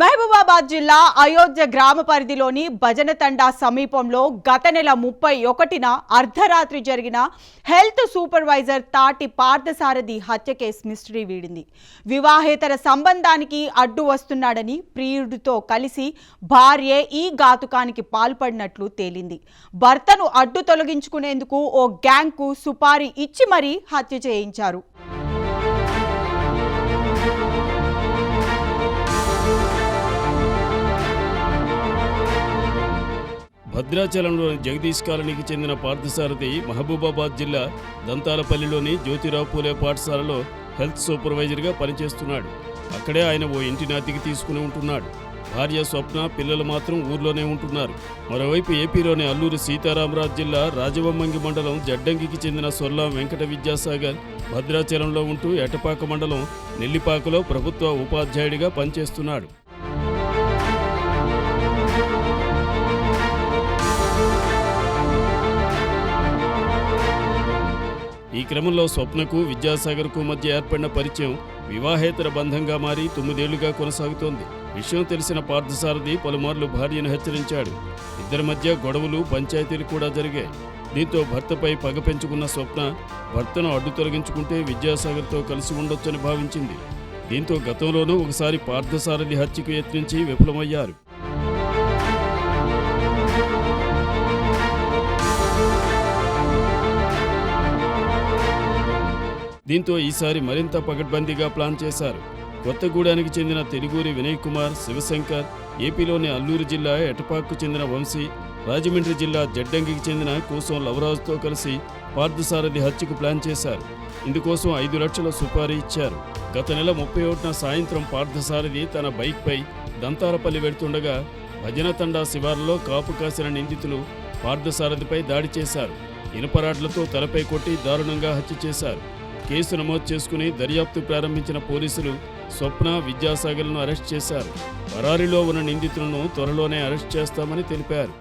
మహబూబాబాద్ జిల్లా అయోధ్య గ్రామ పరిధిలోని భజనతండా సమీపంలో గత నెల 31న అర్ధరాత్రి జరిగిన హెల్త్ సూపర్వైజర్ తాటి పార్థసారథి హత్య కేసు మిస్టరీ వీడింది. వివాహేతర సంబంధానికి అడ్డు వస్తున్నాడని ప్రియుడితో కలిసి భార్యే ఈ ఘాతుకానికి పాల్పడినట్లు తేలింది. భర్తను అడ్డు తొలగించుకునేందుకు ఓ గ్యాంగ్కు సుపారీ ఇచ్చి మరీ హత్య చేయించారు. భద్రాచలంలోని జగదీష్ కాలనీకి చెందిన పార్థసారథి మహబూబాబాద్ జిల్లా దంతాలపల్లిలోని జ్యోతిరావు పూలే పాఠశాలలో హెల్త్ సూపర్వైజర్గా పనిచేస్తున్నాడు. అక్కడే ఆయన ఓ ఇంటిని అద్దెకి తీసుకుని ఉంటున్నాడు. భార్య స్వప్న, పిల్లలు మాత్రం ఊర్లోనే ఉంటున్నారు. మరోవైపు ఏపీలోని అల్లూరి సీతారామరాజు జిల్లా రాజవమ్మంగి మండలం జడ్డంగికి చెందిన సొల్లా వెంకట విద్యాసాగర్ భద్రాచలంలో ఉంటూ ఎటపాక మండలం నెల్లిపాకలో ప్రభుత్వ ఉపాధ్యాయుడిగా పనిచేస్తున్నాడు. ఈ క్రమంలో స్వప్నకు విద్యాసాగర్కు మధ్య ఏర్పడిన పరిచయం వివాహేతర బంధంగా మారి 9 ఏళ్లుగా కొనసాగుతోంది. విషయం తెలిసిన పార్థసారథి పలుమార్లు భార్యను హెచ్చరించాడు. ఇద్దరి మధ్య గొడవలు, పంచాయతీలు కూడా జరిగాయి. దీంతో భర్తపై పగ పెంచుకున్న స్వప్న భర్తను అడ్డు తొలగించుకుంటే విద్యాసాగర్తో కలిసి ఉండొచ్చని భావించింది. దీంతో గతంలోనూ ఒకసారి పార్థసారథి హత్యకు యత్నించి విఫలమయ్యారు. దీంతో ఈసారి మరింత పకడ్బందీగా ప్లాన్ చేశారు. కొత్తగూడానికి చెందిన తెలుగూరి వినయ్ కుమార్, శివశంకర్, ఏపీలోని అల్లూరు జిల్లా ఎటపాక్కు చెందిన వంశీ, రాజమండ్రి జిల్లా జడ్డంగికి చెందిన కూసం లవరాజుతో కలిసి పార్థసారథి హత్యకు ప్లాన్ చేశారు. ఇందుకోసం 5 లక్షల సుపారీ ఇచ్చారు. గత నెల 31న సాయంత్రం పార్థసారథి తన బైక్పై దంతారపల్లి వెడుతుండగా భజనతండా శివార్లలో కాపు కాసిన నిందితులు పార్థసారథిపై దాడి చేశారు. ఇనుపరాడ్లతో తలపై కొట్టి దారుణంగా హత్య చేశారు. కేసు నమోదు చేసుకుని దర్యాప్తు ప్రారంభించిన పోలీసులు స్వప్న, విద్యాసాగర్లను అరెస్ట్ చేశారు. పరారీలో ఉన్న నిందితులను త్వరలోనే అరెస్ట్ చేస్తామని తెలిపారు.